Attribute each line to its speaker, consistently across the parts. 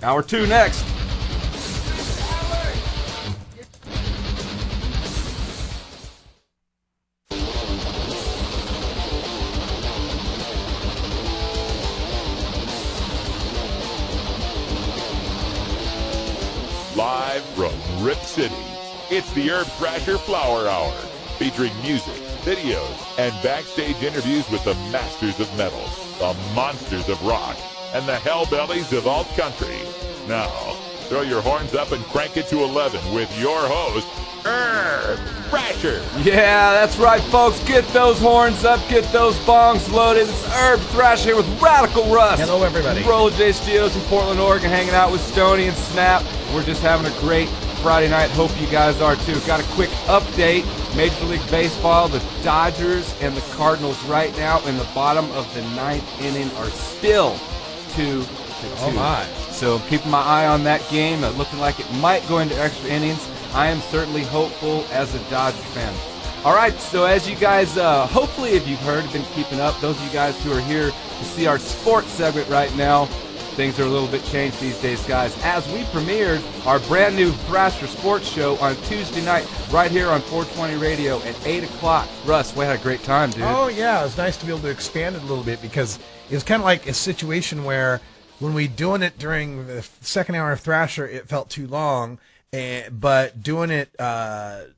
Speaker 1: Hour 2 next.
Speaker 2: Live from Rip City, it's the Herb Thrasher Flower Hour, featuring music, videos, and backstage interviews with the masters of metal, the monsters of rock, and the hellbellies of alt country. Now, throw your horns up and crank it to 11 with your host, Herb Thrasher.
Speaker 1: Yeah, that's right, folks. Get those horns up, get those bongs loaded. It's Herb Thrasher with Radical Russ.
Speaker 3: Hello, everybody.
Speaker 1: Roller J Studios in Portland, Oregon, hanging out with Stoney and Snap. We're just having a great Friday night. Hope you guys are too. Got a quick update. Major League Baseball, the Dodgers and the Cardinals right now in the bottom of the 9th inning are still 2-2.
Speaker 3: Oh, my.
Speaker 1: So keeping my eye on that game, looking like it might go into extra innings. I am certainly hopeful as a Dodger fan. All right, so as you guys, hopefully if you've heard, have been keeping up, those of you guys who are here to see our sports segment right now, things are a little bit changed these days, guys. As we premiered our brand new Thrasher Sports Show on Tuesday night, right here on 420 Radio at 8 o'clock. Russ, we had a great time, dude.
Speaker 3: Oh, yeah, it was nice to be able to expand it a little bit because it was kind of like a situation where when we doing it during the second hour of Thrasher, it felt too long, but doing it, it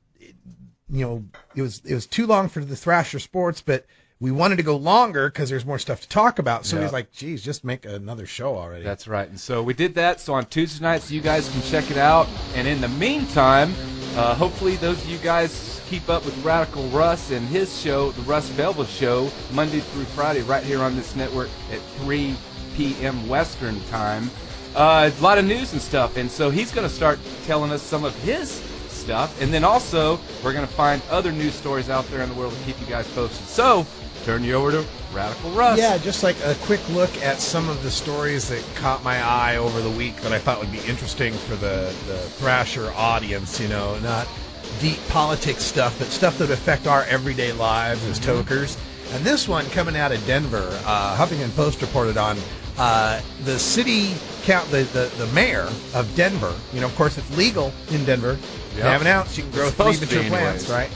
Speaker 3: was too long for the Thrasher Sports, but we wanted to go longer because there's more stuff to talk about. So he was like, geez, just make another show already.
Speaker 1: That's right. And so we did that. So on Tuesday nights, you guys can check it out. And in the meantime, hopefully those of you guys keep up with Radical Russ and his show, the Russ Belville Show, Monday through Friday, right here on this network at 3 p.m. Western time. A lot of news and stuff. And so he's going to start telling us some of his stuff. And then also, we're going to find other news stories out there in the world to keep you guys posted. So, turn you over to Radical Russ.
Speaker 3: Yeah, just like a quick look at some of the stories that caught my eye over the week that I thought would be interesting for the Thrasher audience, not deep politics stuff, but stuff that would affect our everyday lives as tokers. And this one coming out of Denver, Huffington Post reported on the city count, the mayor of Denver. Of course, it's legal in Denver. They have an ounce, you can grow 3 mature plants, right?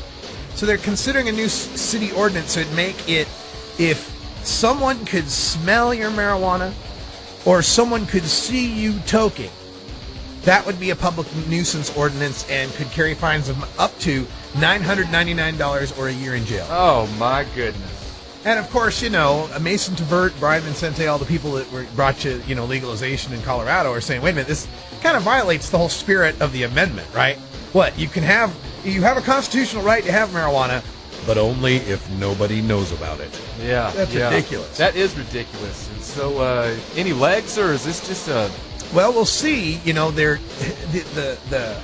Speaker 3: So they're considering a new city ordinance that would make it, if someone could smell your marijuana or someone could see you toking, that would be a public nuisance ordinance and could carry fines of up to $999 or a year in jail.
Speaker 1: Oh, my goodness.
Speaker 3: And, of course, Mason Tvert, Brian Vincente, all the people that brought you, legalization in Colorado are saying, wait a minute, this kind of violates the whole spirit of the amendment, right? What, you have a constitutional right to have marijuana, but only if nobody knows about it.
Speaker 1: Yeah.
Speaker 3: That's ridiculous.
Speaker 1: That is ridiculous. And so, any legs, or is this just a...
Speaker 3: Well, we'll see. The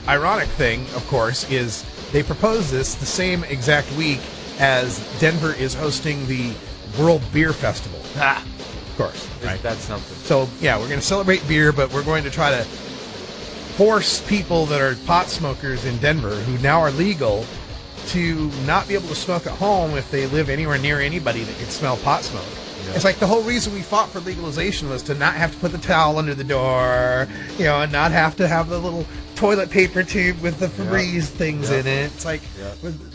Speaker 3: ironic thing, of course, is they proposed this the same exact week as Denver is hosting the World Beer Festival. Of course. Right?
Speaker 1: That's something.
Speaker 3: So, yeah, we're going to celebrate beer, but we're going to try to force people that are pot smokers in Denver, who now are legal, to not be able to smoke at home if they live anywhere near anybody that can smell pot smoke. Yeah. It's like the whole reason we fought for legalization was to not have to put the towel under the door, and not have to have the little toilet paper tube with the Febreze things in it. It's like,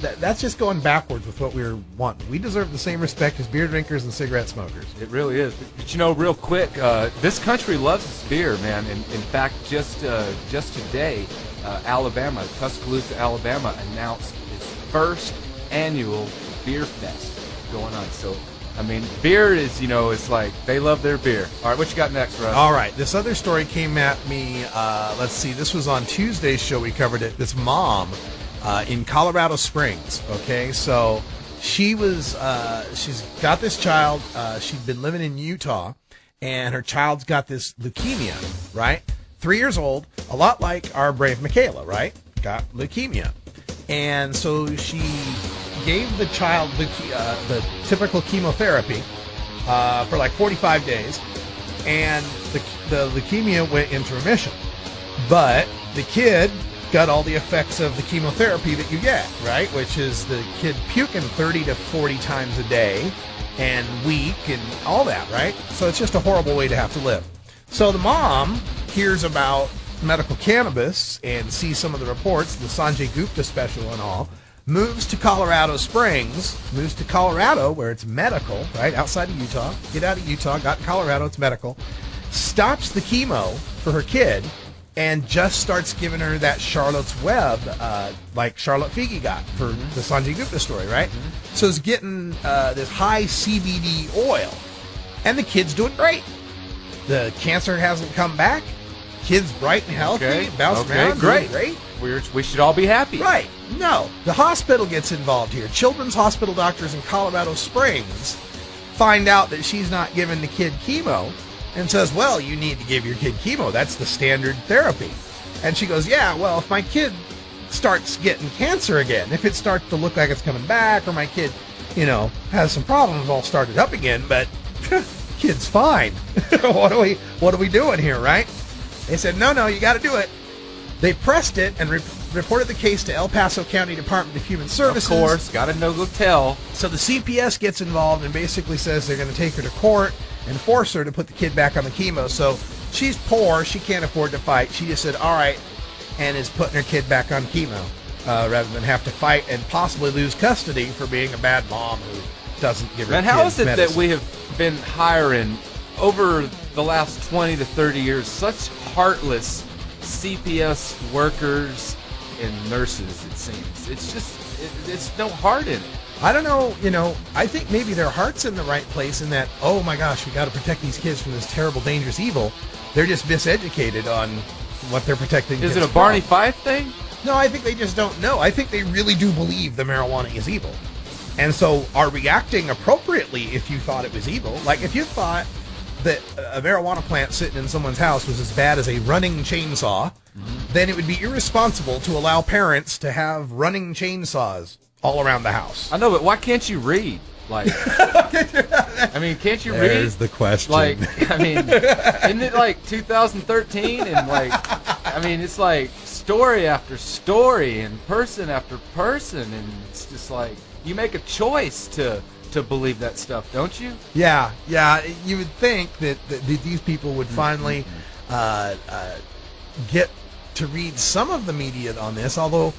Speaker 3: that's just going backwards with what we want. We deserve the same respect as beer drinkers and cigarette smokers.
Speaker 1: It really is. But real quick, this country loves its beer, man. And in fact, just today, Alabama, Tuscaloosa, Alabama, announced its first annual beer fest going on. So, beer is, it's like they love their beer. All right, what you got next, Russ?
Speaker 3: All right, this other story came at me, let's see, this was on Tuesday's show, we covered it. This mom in Colorado Springs, okay? So she's got this child, she'd been living in Utah, and her child's got this leukemia, right? 3 years old, a lot like our brave Michaela, right? Got leukemia. And so she gave the child the typical chemotherapy for like 45 days, and the leukemia went into remission. But the kid got all the effects of the chemotherapy that you get, right? Which is the kid puking 30 to 40 times a day and weak and all that, right? So it's just a horrible way to have to live. So the mom hears about medical cannabis and sees some of the reports, the Sanjay Gupta special and all, moves to Colorado Springs, moves to Colorado where it's medical, right, outside of Utah. Get out of Utah, got to Colorado, it's medical. Stops the chemo for her kid and just starts giving her that Charlotte's Web, like Charlotte Figi got for the Sanjay Gupta story, right? So it's getting this high CBD oil, and the kid's doing great. The cancer hasn't come back. Kid's bright and healthy, bounced around,
Speaker 1: great.
Speaker 3: great.
Speaker 1: We should all be happy.
Speaker 3: Right. No. The hospital gets involved here. Children's Hospital doctors in Colorado Springs find out that she's not giving the kid chemo and says, well, you need to give your kid chemo. That's the standard therapy. And she goes, yeah, well, if my kid starts getting cancer again, if it starts to look like it's coming back, or my kid, has some problems, I'll start it up again, but kid's fine. What are we doing here, right? They said, no, you got to do it. They pressed it and reported the case to El Paso County Department of Human Services.
Speaker 1: Of course, got to know go tell.
Speaker 3: So the CPS gets involved and basically says they're going to take her to court and force her to put the kid back on the chemo. So she's poor, she can't afford to fight. She just said, all right, and is putting her kid back on chemo rather than have to fight and possibly lose custody for being a bad mom who doesn't give her
Speaker 1: And
Speaker 3: kid
Speaker 1: how is it
Speaker 3: medicine.
Speaker 1: that we have been hiring over the last 20 to 30 years such heartless CPS workers and nurses, it seems? It's just, it's no heart in it.
Speaker 3: I don't know, I think maybe their heart's in the right place in that, oh my gosh, we got to protect these kids from this terrible, dangerous evil. They're just miseducated on what they're protecting.
Speaker 1: Is it
Speaker 3: kids
Speaker 1: a Barney
Speaker 3: from.
Speaker 1: Fife thing?
Speaker 3: No, I think they just don't know. I think they really do believe the marijuana is evil. And so are reacting appropriately if you thought it was evil. Like if you thought that a marijuana plant sitting in someone's house was as bad as a running chainsaw, then it would be irresponsible to allow parents to have running chainsaws all around the house.
Speaker 1: I know, but why can't you read? Like, I mean, can't you read?
Speaker 3: There's the question.
Speaker 1: Like, I mean, isn't it like 2013? And like, I mean, it's like story after story and person after person, and it's just like you make a choice to believe that stuff, don't you?
Speaker 3: Yeah. You would think that these people would finally get to read some of the media on this, although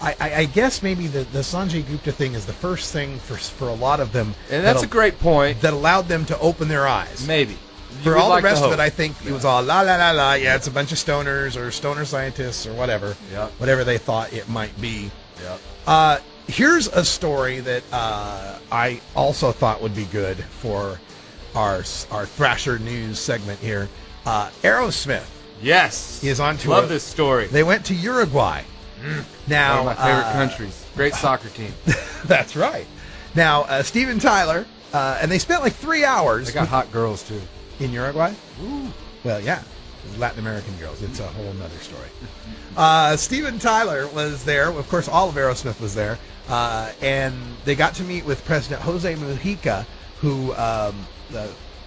Speaker 3: I guess maybe the Sanjay Gupta thing is the first thing for a lot of them.
Speaker 1: And that's a great point.
Speaker 3: That allowed them to open their eyes.
Speaker 1: Maybe.
Speaker 3: For all the rest of it, I think it was all la la la la. Yeah, it's a bunch of stoners or stoner scientists or whatever.
Speaker 1: Yep.
Speaker 3: Whatever they thought it might be.
Speaker 1: Yep.
Speaker 3: Here's a story that I also thought would be good for our Thrasher News segment here. Aerosmith.
Speaker 1: Yes.
Speaker 3: Is on tour.
Speaker 1: Love this story.
Speaker 3: They went to Uruguay. Now,
Speaker 1: one of my favorite countries. Great soccer team.
Speaker 3: That's right. Now, Steven Tyler, and they spent like 3 hours.
Speaker 1: They got hot girls, too.
Speaker 3: In Uruguay? Ooh. Well, yeah. Latin American girls. It's a whole nother story. Steven Tyler was there. Of course, all of Aerosmith was there. And they got to meet with President Jose Mujica, who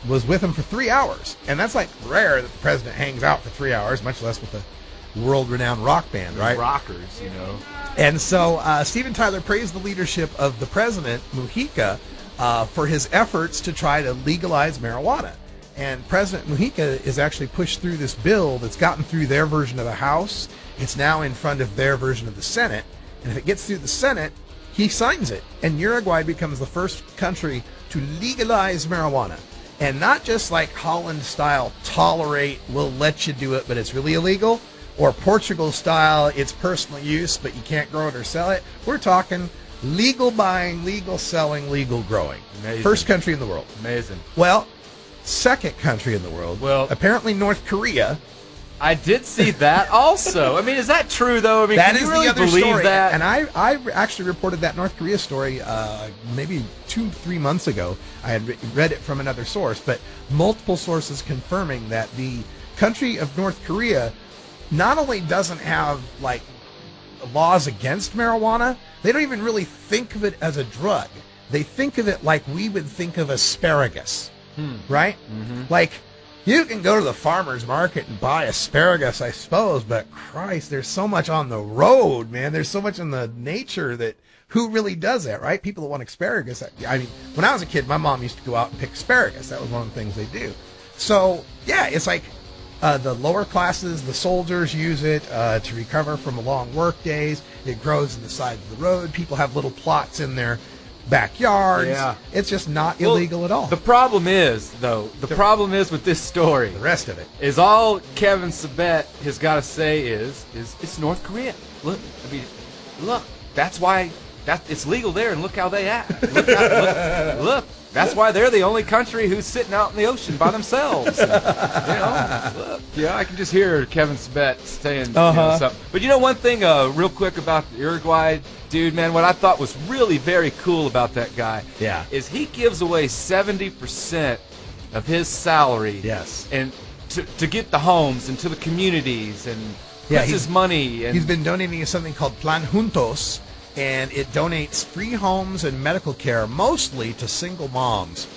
Speaker 3: was with him for 3 hours. And that's like rare that the president hangs out for 3 hours, much less with a world-renowned rock band, right?
Speaker 1: Rockers,
Speaker 3: And so Steven Tyler praised the leadership of the president, Mujica, for his efforts to try to legalize marijuana. And President Mujica has actually pushed through this bill that's gotten through their version of the House. It's now in front of their version of the Senate. And if it gets through the Senate, he signs it. And Uruguay becomes the first country to legalize marijuana. And not just like Holland style, tolerate, we'll let you do it, but it's really illegal. Or Portugal style, it's personal use, but you can't grow it or sell it. We're talking legal buying, legal selling, legal growing.
Speaker 1: Amazing.
Speaker 3: First country in the world.
Speaker 1: Amazing.
Speaker 3: Well, second country in the world.
Speaker 1: Well,
Speaker 3: apparently North Korea.
Speaker 1: I did see that also. I mean, is that true, though? I mean,
Speaker 3: that
Speaker 1: can
Speaker 3: is
Speaker 1: you really
Speaker 3: the other
Speaker 1: believe
Speaker 3: story.
Speaker 1: that?
Speaker 3: And I actually reported that North Korea story maybe 2-3 months ago. I had read it from another source, but multiple sources confirming that the country of North Korea not only doesn't have like laws against marijuana, they don't even really think of it as a drug. They think of it like we would think of asparagus, right? Mm-hmm. Like you can go to the farmer's market and buy asparagus, I suppose, but Christ, there's so much on the road, man. There's so much in the nature that who really does that, right? People that want asparagus. I mean, when I was a kid, my mom used to go out and pick asparagus. That was one of the things they do. So, yeah, it's like The lower classes, the soldiers use it to recover from long work days. It grows in the side of the road. People have little plots in their backyards.
Speaker 1: Yeah.
Speaker 3: It's just not illegal at all.
Speaker 1: The problem is, though, with this story,
Speaker 3: The rest of it.
Speaker 1: is all Kevin Sabet has got to say is it's North Korea. Look, that's why it's legal there, and look how they act. Look, that's why they're the only country who's sitting out in the ocean by themselves. And, look, I can just hear Kevin Sabet saying something. But one thing, real quick about the Uruguay dude, man, what I thought was really very cool about that guy, is he gives away 70% of his salary, and to get the homes and to the communities, and puts his money. And
Speaker 3: he's been donating to something called Plan Juntos, and it donates free homes and medical care, mostly to single moms.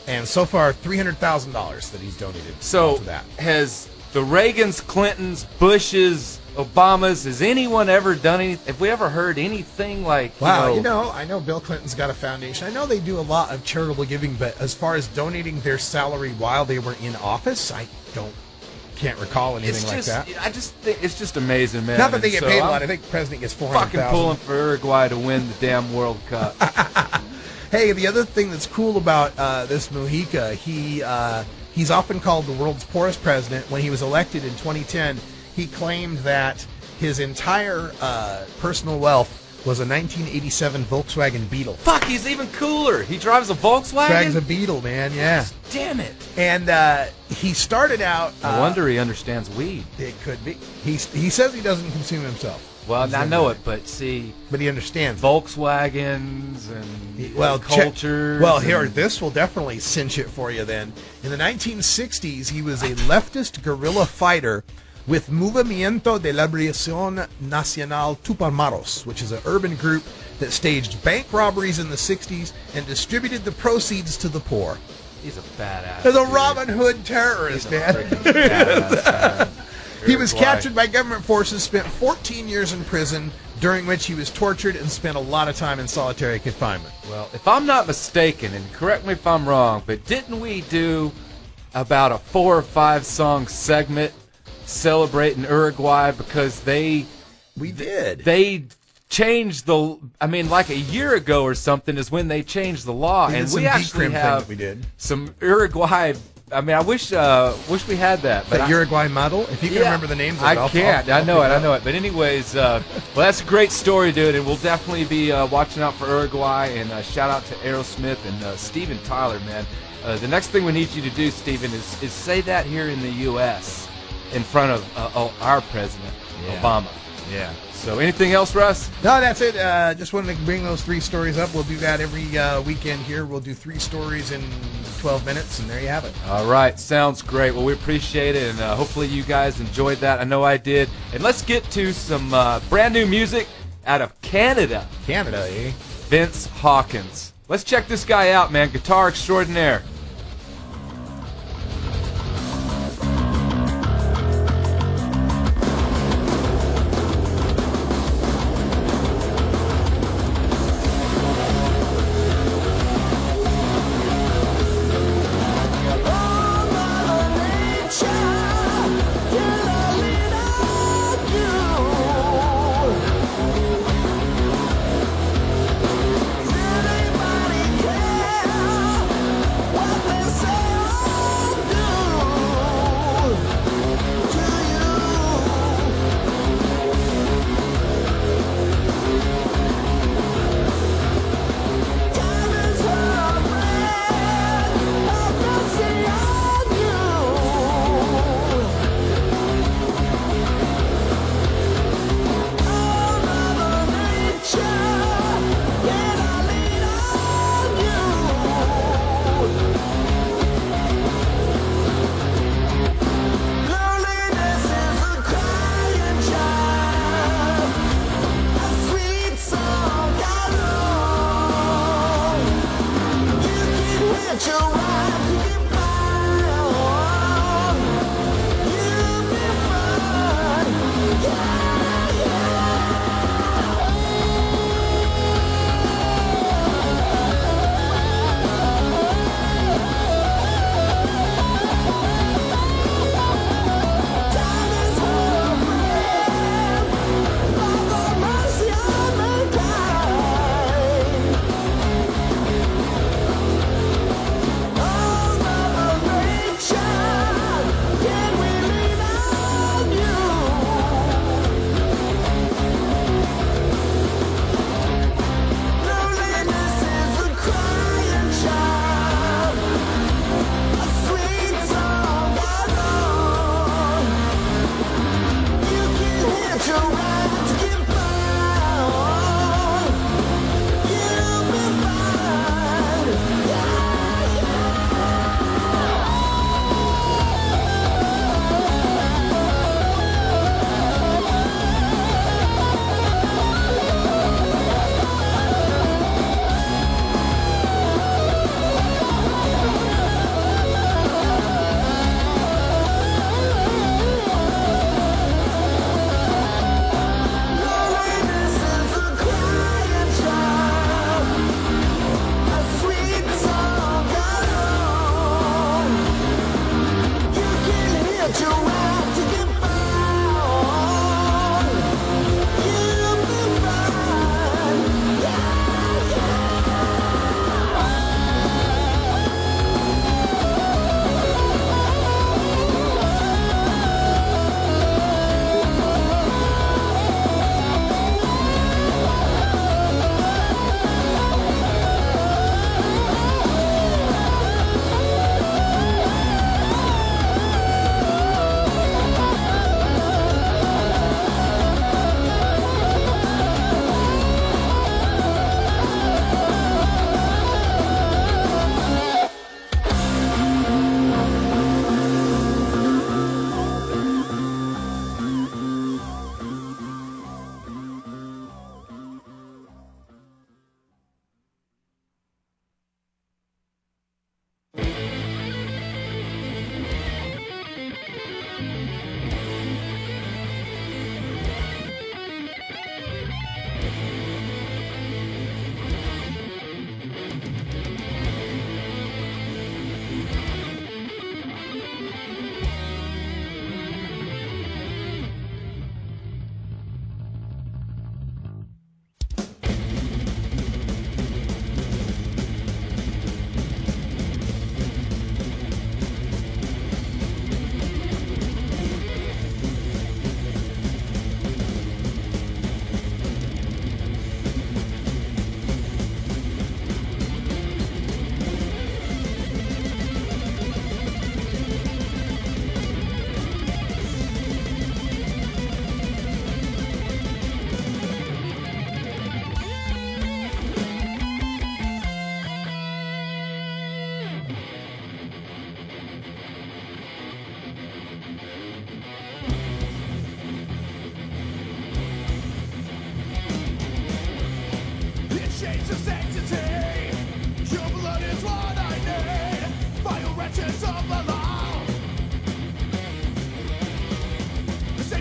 Speaker 3: And so far, $300,000 that he's donated to that.
Speaker 1: Has the Reagans, Clintons, Bushes, Obamas, has anyone ever done anything? Have we ever heard anything like,
Speaker 3: I know Bill Clinton's got a foundation. I know they do a lot of charitable giving, but as far as donating their salary while they were in office, I can't recall anything like that.
Speaker 1: I just think it's just amazing, man.
Speaker 3: Not that they get paid a lot. I think the president gets $400,000.
Speaker 1: Fucking pulling for Uruguay to win the damn World Cup.
Speaker 3: Hey, the other thing that's cool about this Mujica, he's often called the world's poorest president. When he was elected in 2010, he claimed that his entire personal wealth was a 1987 Volkswagen Beetle.
Speaker 1: Fuck, he's even cooler. He drives a Volkswagen?
Speaker 3: Drives a Beetle, man, yeah.
Speaker 1: Damn it.
Speaker 3: And he started out...
Speaker 1: No wonder he understands weed.
Speaker 3: It could be. He says he doesn't consume himself.
Speaker 1: Well, I know it, but see...
Speaker 3: But he understands
Speaker 1: Volkswagens and cultures.
Speaker 3: Here, this will definitely cinch it for you then. In the 1960s, he was a leftist guerrilla fighter with Movimiento de Liberación Nacional Tupamaros, which is an urban group that staged bank robberies in the 60s and distributed the proceeds to the poor.
Speaker 1: He's a badass.
Speaker 3: He's a Robin Hood terrorist, man.
Speaker 1: Badass,
Speaker 3: He was captured by government forces, spent 14 years in prison, during which he was tortured and spent a lot of time in solitary confinement.
Speaker 1: Well, if I'm not mistaken, and correct me if I'm wrong, but didn't we do about a 4 or 5 song segment celebrating Uruguay because they changed like a year ago or something is when they changed the law, and we actually have some Uruguay. I wish we had that. But
Speaker 3: Uruguay model, if you can remember the names of it,
Speaker 1: I can't. I know it. But anyways, that's a great story, dude, and we'll definitely be watching out for Uruguay. And shout out to Aerosmith and Steven Tyler, man. The next thing we need you to do, Steven, is say that here in the U.S. in front of our president, Obama. Yeah. So anything else, Russ?
Speaker 3: No, that's it. Just wanted to bring those 3 stories up. We'll do that every weekend here. We'll do 3 stories in 12 minutes, and there you have it.
Speaker 1: All right. Sounds great. Well, we appreciate it, and hopefully you guys enjoyed that. I know I did. And let's get to some brand new music out of Canada.
Speaker 3: Canada, eh?
Speaker 1: Vince Hawkins. Let's check this guy out, man. Guitar extraordinaire.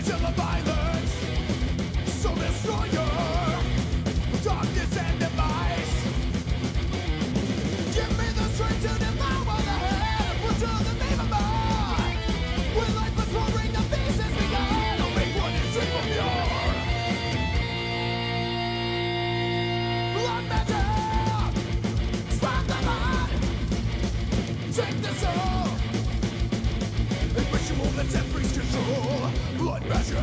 Speaker 4: Sensational violence, soul destroyer, darkness and demise. Give me the strength to devour the head, put to the name of mine. When life was roaring, the pieces began. I'll make one and drink from your blood matter. Swap the blood, take the soul. A ritual that frees control. Blood magic.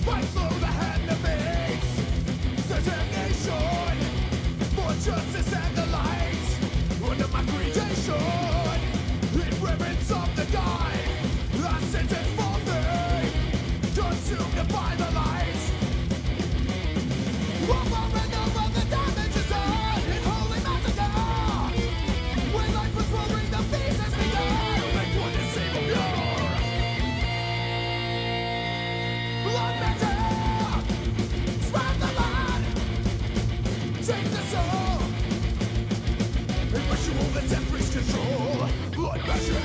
Speaker 4: Fight through the hand of face. Determination for justice and the light. Under my creation, in reverence of the God, I sentence for thee, consumed by the light. Over and over the damage is done in holy massacre. When life was roaring, the pieces began. Make one and save of your blood matter. Spread the blood, take the soul. A ritual that frees control. Blood magic.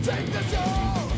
Speaker 4: Take the soul.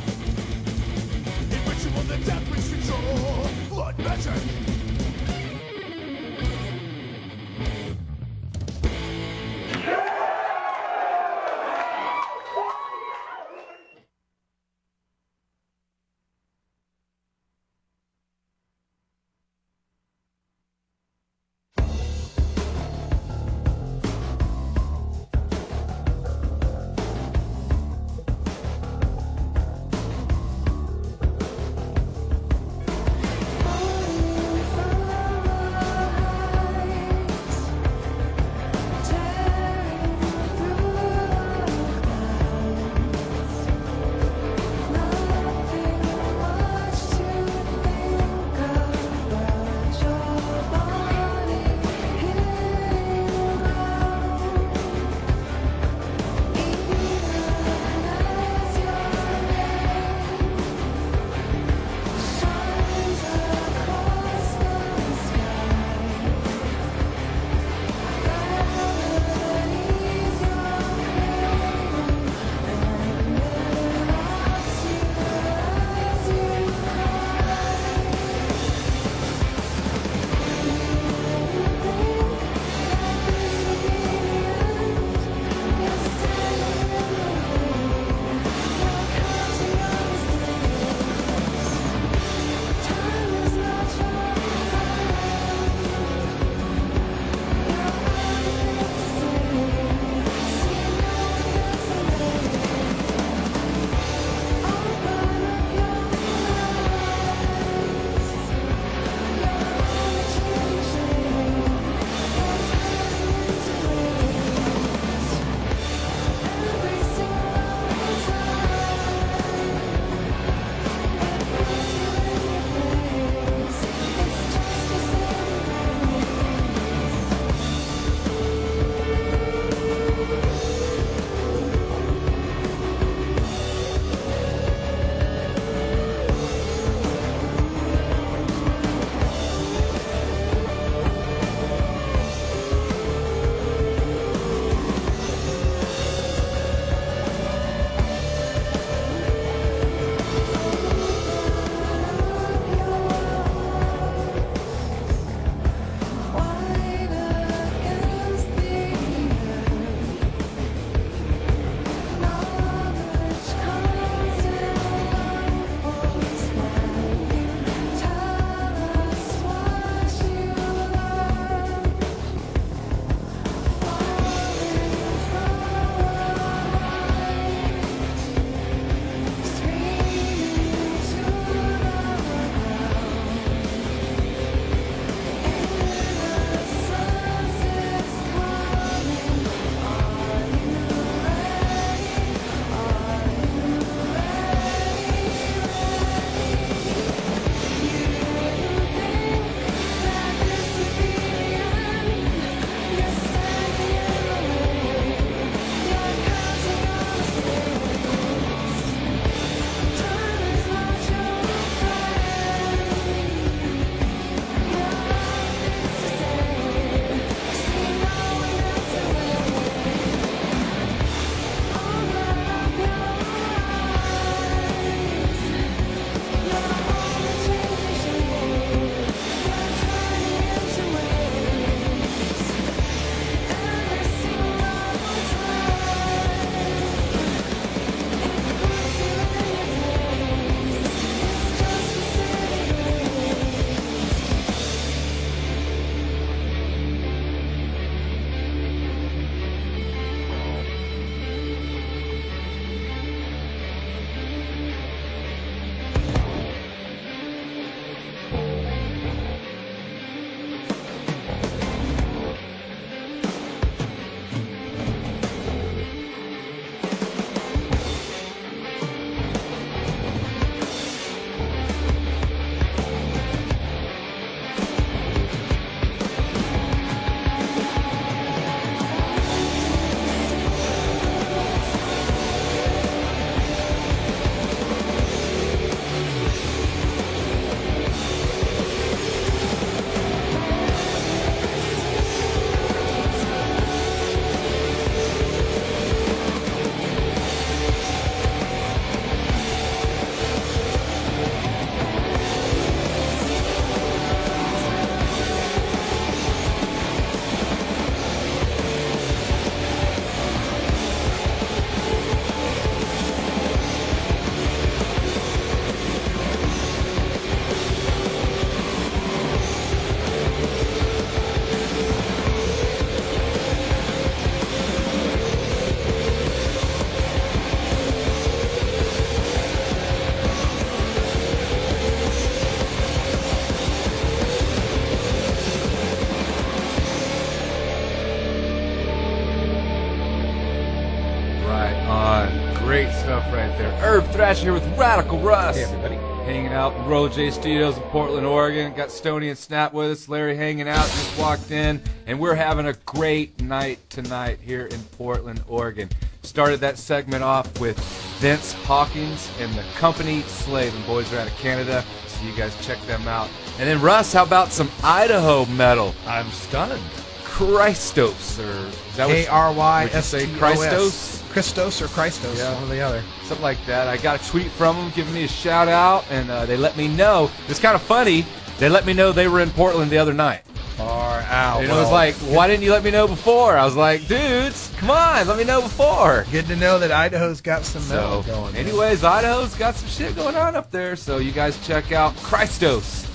Speaker 1: there. Herb Thrasher here with Radical Russ.
Speaker 3: Hey, everybody.
Speaker 1: Hanging out in Roller J Studios in Portland, Oregon. Got Stoney and Snap with us. Larry hanging out, just walked in. And we're having a great night tonight here in Portland, Oregon. Started that segment off with Vince Hawkins and the Company Slave. And boys are out of Canada, so you guys check them out. And then, Russ, how about some Idaho metal?
Speaker 3: I'm stunned.
Speaker 1: Christos, or is that what you say?
Speaker 3: K-R-Y-S-T-O-S.
Speaker 1: Christos?
Speaker 3: Christos or Christos,
Speaker 1: Yeah.
Speaker 3: one or the other.
Speaker 1: Something like that. I got a tweet from them giving me a shout out, and they let me know. It's kind of funny. They let me know they were in Portland the other night.
Speaker 3: Far out.
Speaker 1: And it was like, why didn't you let me know before? I was like, dudes, come on, let me know before.
Speaker 3: Good to know that Idaho's got some metal
Speaker 1: So,
Speaker 3: going.
Speaker 1: anyways, Idaho's got some shit going on up there, so you guys check out Christos.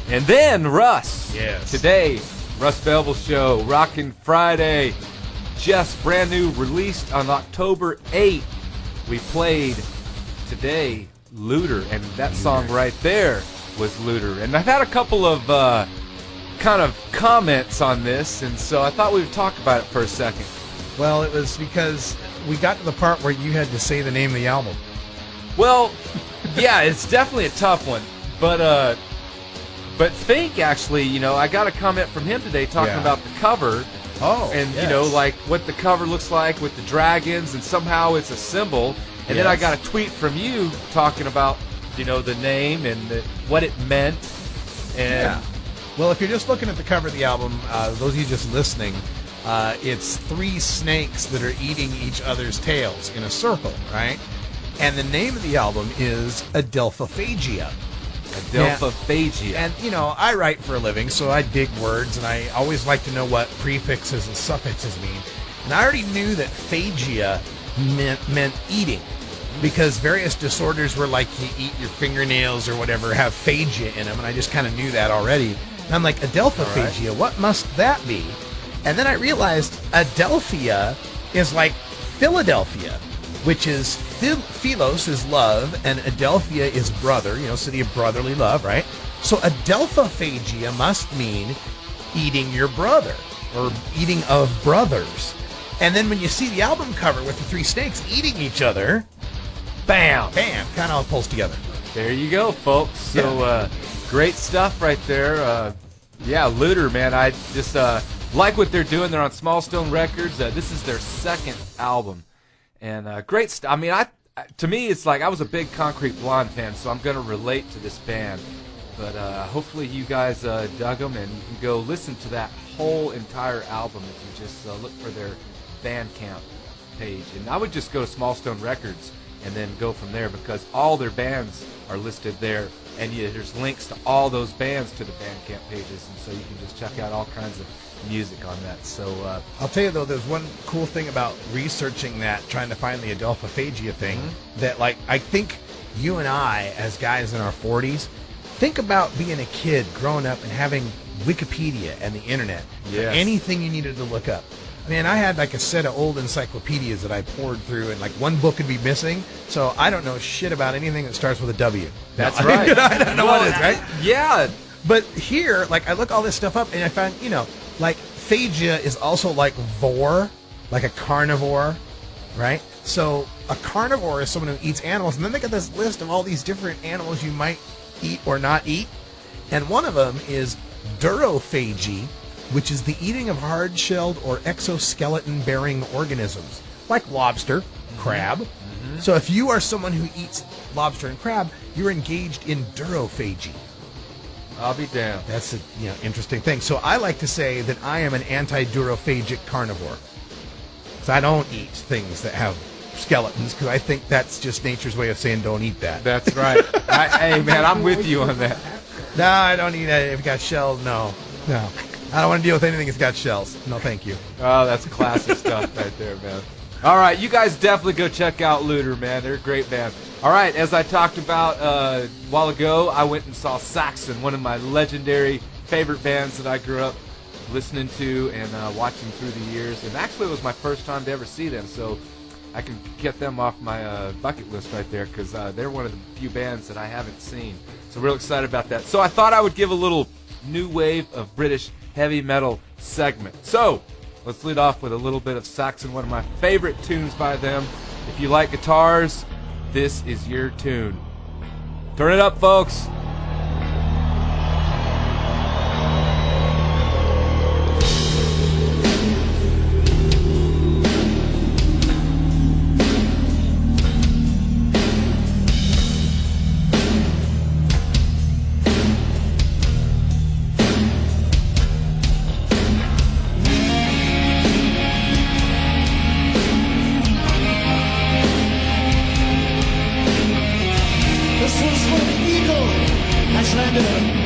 Speaker 1: And then, Russ.
Speaker 3: Yes.
Speaker 1: Today, Russ Belville Show, Rockin' Friday. Just brand new, released on October 8th. We played today Looter, and that song right there was Looter. And I've had a couple of kind of comments on this, and so I thought we would talk about it for a second.
Speaker 3: Well, it was because we got to the part where you had to say the name of the album.
Speaker 1: Well, yeah, it's definitely a tough one, but Fink actually, you know, I got a comment from him today talking
Speaker 3: Yeah.
Speaker 1: about the cover.
Speaker 3: Oh,
Speaker 1: And, you know, like what the cover looks like with the dragons, and somehow it's a symbol. And then I
Speaker 3: Yes.
Speaker 1: got a tweet from you talking about, you know, the name and what it meant. And
Speaker 3: Yeah. Well, if you're just looking at the cover of the album, those of you just listening, it's three snakes that are eating each other's tails in a circle, right? And the name of the album is Adelphophagia.
Speaker 1: Adelphophagia.
Speaker 3: And, you know, I write for a living, so I dig words, and I always like to know what prefixes and suffixes mean. And I already knew that phagia meant eating, because various disorders where, like, you eat your fingernails or whatever have phagia in them, and I just kind of knew that already. And I'm like, Adelphophagia, what must that be? And then I realized Adelphia is like Philadelphia, which is Philos is love, and Adelphia is brother, you know, city of brotherly love, right? So Adelphophagia must mean eating your brother, or eating of brothers. And then when you see the album cover with the three snakes eating each other, bam, bam, kind of all pulls together.
Speaker 1: There you go, folks. So great stuff right there. Yeah, Looter, man. I just like what they're doing. They're on Small Stone Records. This is their second album. And great stuff. I mean, to me, it's like I was a big Concrete Blonde fan, so I'm going to relate to this band. But hopefully you guys dug them, and you can go listen to that whole entire album if you just look for their Bandcamp page. And I would just go to Small Stone Records and then go from there, because all their bands are listed there, and there's links to all those bands to the Bandcamp pages, and so you can just check out all kinds of music on that. So
Speaker 3: I'll tell you, though, there's one cool thing about researching that, trying to find the Adelphophagia thing, that, like, I think you and I, as guys in our 40s, think about being a kid growing up and having Wikipedia and the internet.
Speaker 1: Yes.
Speaker 3: Anything you needed to look up. I mean, I had like a set of old encyclopedias that I poured through, and like one book would be missing, so I don't know shit about anything that starts with a W.
Speaker 1: that's
Speaker 3: No,
Speaker 1: right.
Speaker 3: I don't know what it is, right?
Speaker 1: Yeah.
Speaker 3: But here, like, I look all this stuff up, and I found, you know, like, phagia is also like vor, like a carnivore, right? So a carnivore is someone who eats animals, and then they got this list of all these different animals you might eat or not eat, and one of them is durophagy, which is the eating of hard-shelled or exoskeleton-bearing organisms, like lobster, crab. So if you are someone who eats lobster and crab, you're engaged in durophagy.
Speaker 1: I'll be damned.
Speaker 3: That's a interesting thing. So I like to say that I am an anti-durophagic carnivore. So I don't eat things that have skeletons, because I think that's just nature's way of saying don't eat that.
Speaker 1: That's right. Hey, man, I'm with you on that.
Speaker 3: No, I don't eat it. If it got shells, no. I don't want to deal with anything that's got shells. No, thank you.
Speaker 1: Oh, that's classic stuff right there, man. All right, you guys definitely go check out Looter, man. They're a great band. All right, as I talked about a while ago, I went and saw Saxon, one of my legendary favorite bands that I grew up listening to and watching through the years. And actually, it was my first time to ever see them, so I can get them off my bucket list right there, because they're one of the few bands that I haven't seen. So real excited about that. So I thought I would give a little new wave of British heavy metal segment. So let's lead off with a little bit of Saxon, one of my favorite tunes by them. If you like guitars, this is your tune. Turn it up, folks.
Speaker 4: This was for the eagle has landed.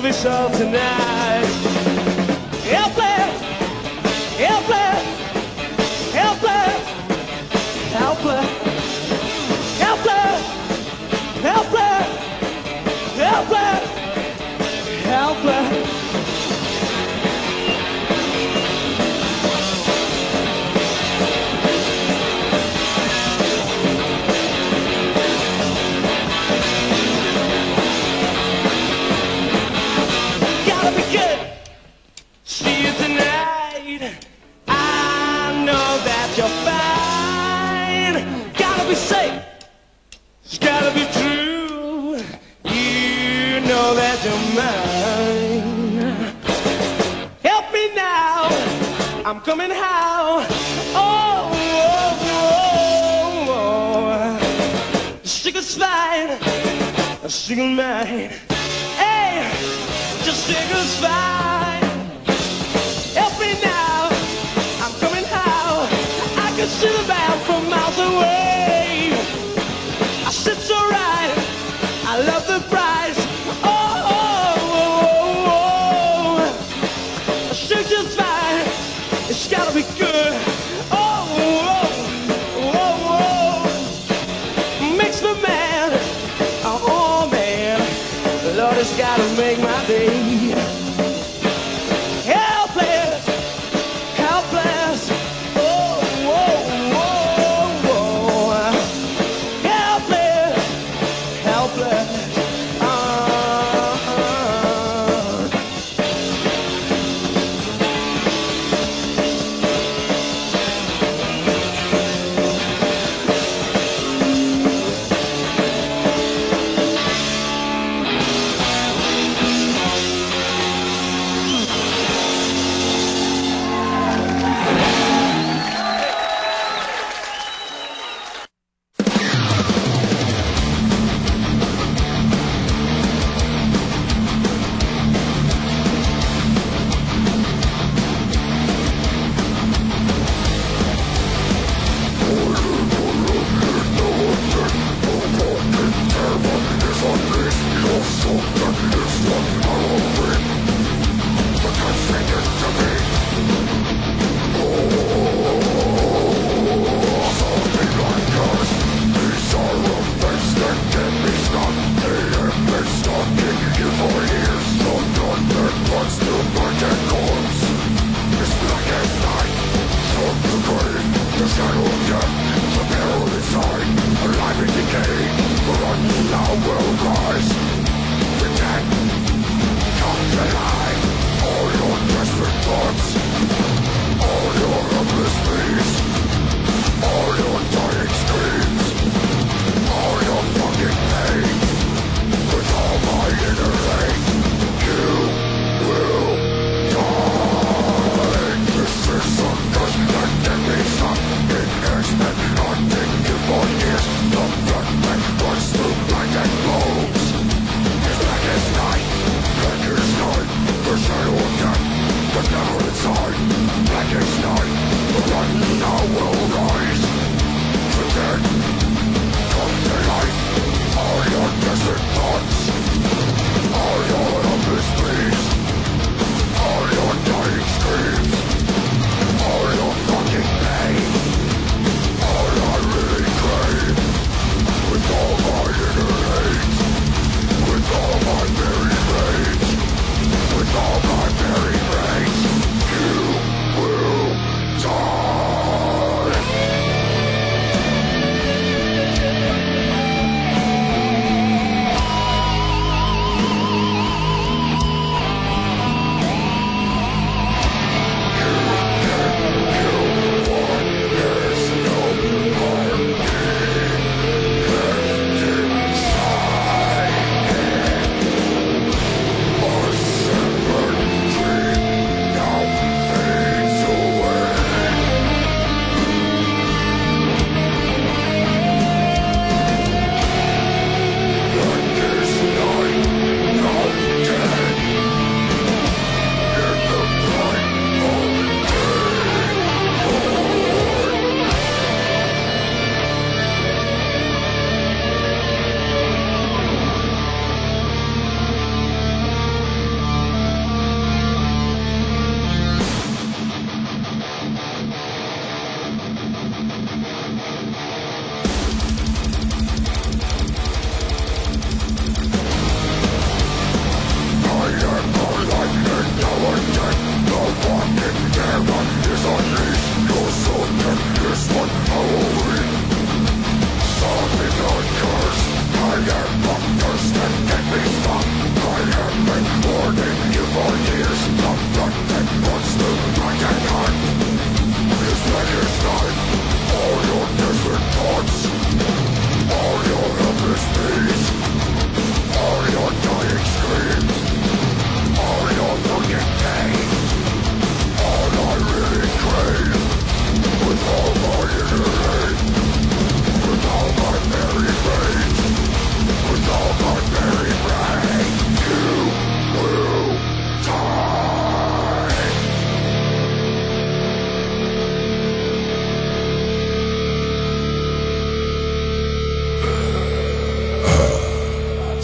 Speaker 4: official tonight. Helpless, helpless, helpless, helpless, helpless, helpless, helpless, helpless. Gotta be good. See you tonight. I know that you're fine. Gotta be safe. It's gotta be true. You know that you're mine. Help me now. I'm coming how. Oh, oh, oh, oh. Sick of slide. Sick of mine. Hey, just sick of slide. Help me now. I'm coming how. I can see the man from miles away. I sit so right. I love the price. Oh, oh, oh, oh. I shoot just fine. It's gotta be good. Oh, oh, oh, oh. Makes me mad. Oh, man. Lord, it's gotta make my day. Helpless, helpless. Oh, oh, oh, oh.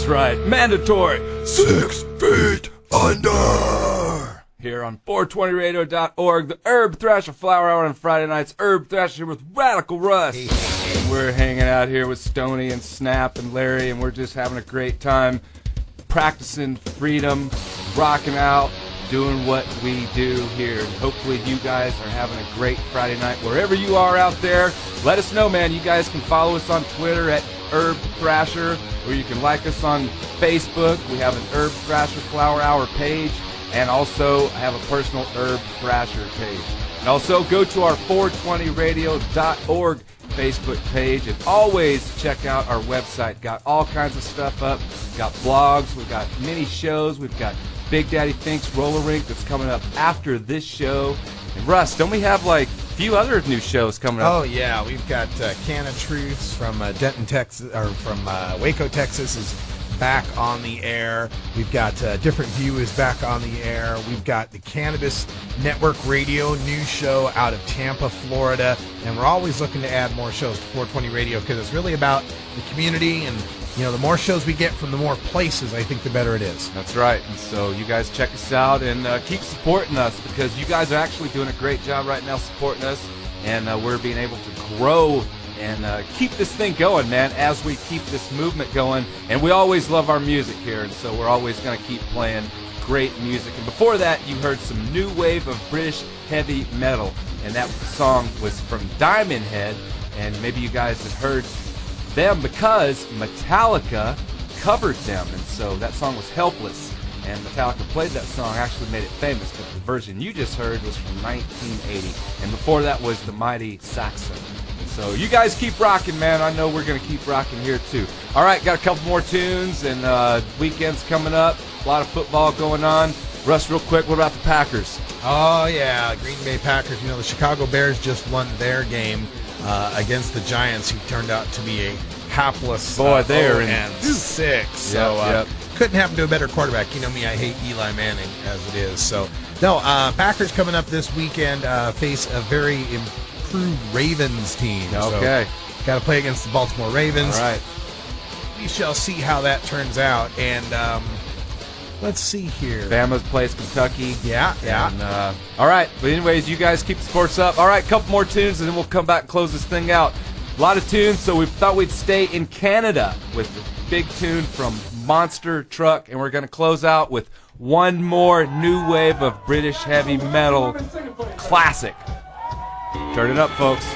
Speaker 1: That's right. Mandatory.
Speaker 3: 6 feet under.
Speaker 1: Here on 420radio.org, the Herb Thrasher Flower Hour on Friday nights. Herb Thrasher with Radical Russ. And we're hanging out here with Stoney and Snap and Larry, and we're just having a great time practicing freedom, rocking out, doing what we do here. And hopefully you guys are having a great Friday night wherever you are out there. Let us know, man. You guys can follow us on Twitter at Herb Thrasher, or you can like us on Facebook. We have an Herb Thrasher Flower Hour page, and also I have a personal Herb Thrasher page. And also go to our 420radio.org Facebook page, and always check out our website. Got all kinds of stuff up. Got blogs, we've got mini shows, we've got Big Daddy Thinks Roller Rink that's coming up after this show. And Russ, don't we have like a few other new shows coming up?
Speaker 3: Oh yeah, we've got Can of Truths from Denton, Texas, or from Waco, Texas, is back on the air. We've got Different View is back on the air. We've got the Cannabis Network Radio news show out of Tampa, Florida, and we're always looking to add more shows to 420 Radio because it's really about the community, and you know, the more shows we get from the more places, I think the better it is.
Speaker 1: That's right. And so you guys check us out and keep supporting us, because you guys are actually doing a great job right now supporting us, and we're being able to grow and keep this thing going, man, as we keep this movement going. And we always love our music here, and so we're always going to keep playing great music. And before that, you heard some new wave of British heavy metal, and that song was from Diamond Head, and maybe you guys have heard them because Metallica covered them, and so that song was Helpless, and Metallica played that song, actually made it famous, but the version you just heard was from 1980, and before that was the Mighty Saxon. So you guys keep rocking, man. I know we're going to keep rocking here, too. All right, got a couple more tunes, and weekend's coming up. A lot of football going on. Russ, real quick, what about the Packers?
Speaker 3: Oh, yeah, Green Bay Packers. You know, the Chicago Bears just won their game against the Giants, who turned out to be a hapless
Speaker 1: Boy, they are in
Speaker 3: 0-6. So couldn't happen to a better quarterback. You know me, I hate Eli Manning as it is. So, no, Packers coming up this weekend face a very improved Ravens team.
Speaker 1: Okay.
Speaker 3: So, got to play against the Baltimore Ravens.
Speaker 1: All right.
Speaker 3: We shall see how that turns out. And let's see here.
Speaker 1: Bama plays Kentucky.
Speaker 3: Yeah.
Speaker 1: And, all right. But anyways, you guys keep the sports up. All right, a couple more tunes, and then we'll come back and close this thing out. A lot of tunes, so we thought we'd stay in Canada with the big tune from Monster Truck, and we're going to close out with one more new wave of British heavy metal classic. Turn it up, folks.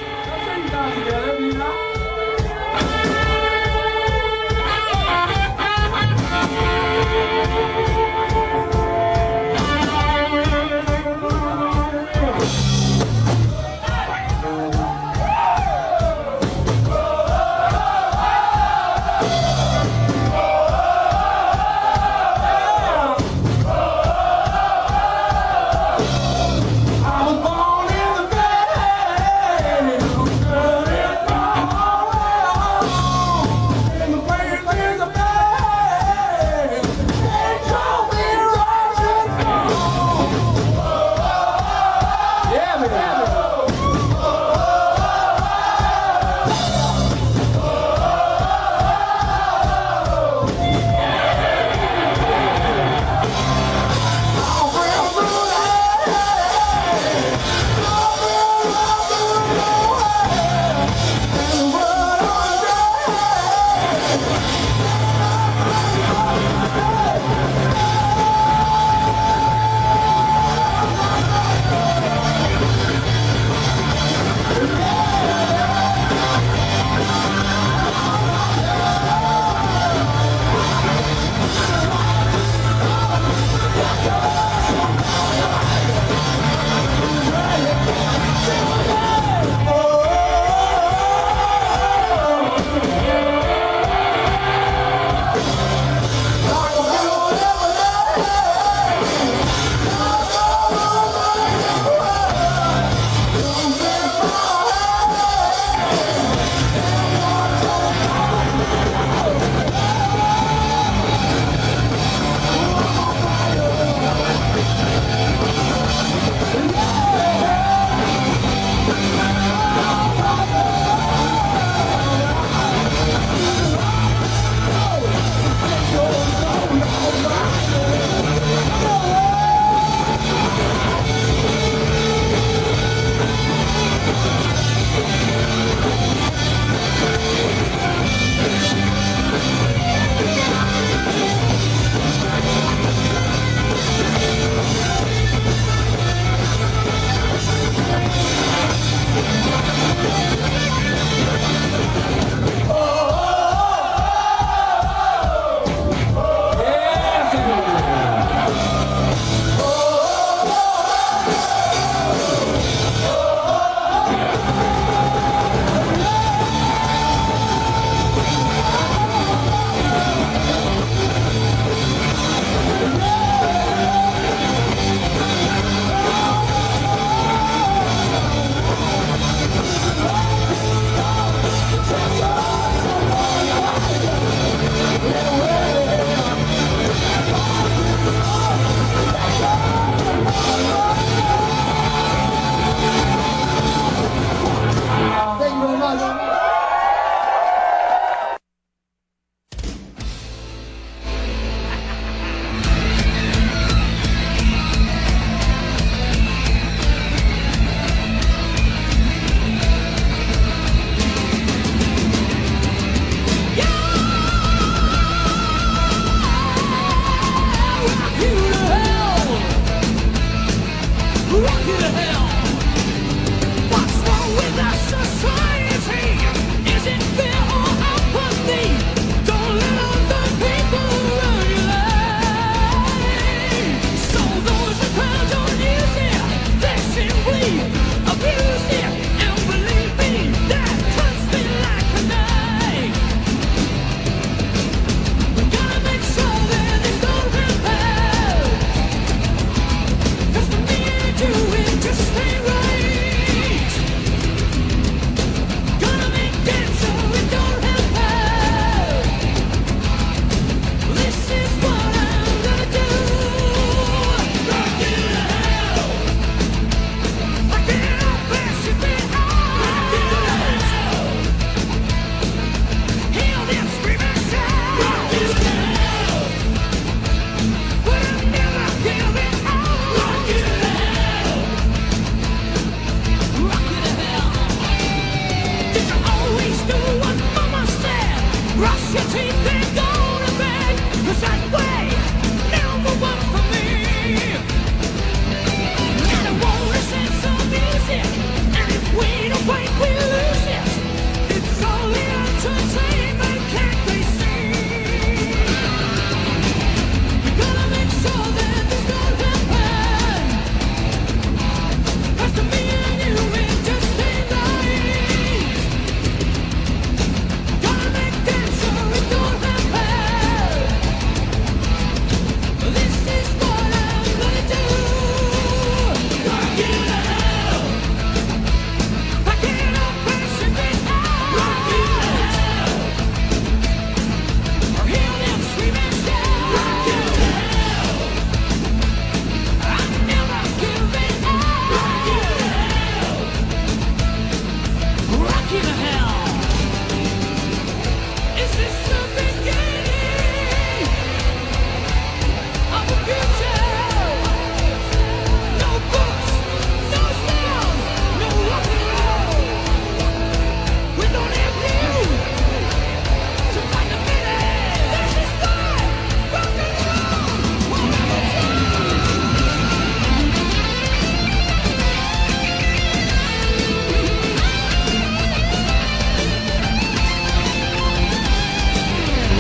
Speaker 4: I was born in the valley.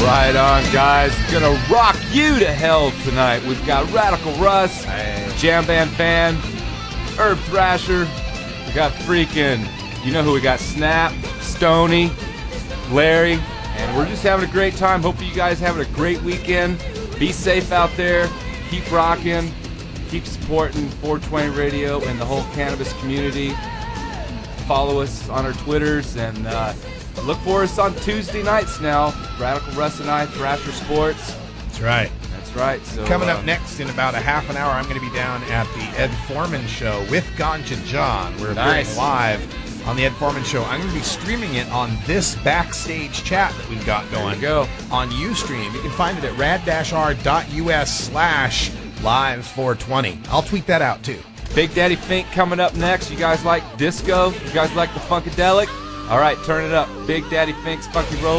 Speaker 1: Right on, guys. Gonna rock you to hell tonight. We've got Radical Russ, Jam Band Fan, Herb Thrasher. We got freaking, you know who we got? Snap, Stony, Larry, and we're just having a great time. Hopefully you guys having a great weekend. Be safe out there. Keep rocking. Keep supporting 420 Radio and the whole cannabis community. Follow us on our Twitters and look for us on Tuesday nights now. Radical Russ and I, Thrasher Sports.
Speaker 3: That's right.
Speaker 1: That's right. So
Speaker 3: Coming up next in about a half an hour, I'm going to be down at the Ed Foreman Show with Ganja John. We're appearing live on the Ed Foreman Show. I'm going to be streaming it on this backstage chat that we've got going on Ustream. You can find it at rad-r.us/live420. I'll tweet that out too.
Speaker 1: Big Daddy Fink coming up next. You guys like disco? You guys like the Funkadelic? All right, turn it up. Big Daddy Fink's Funky Roll.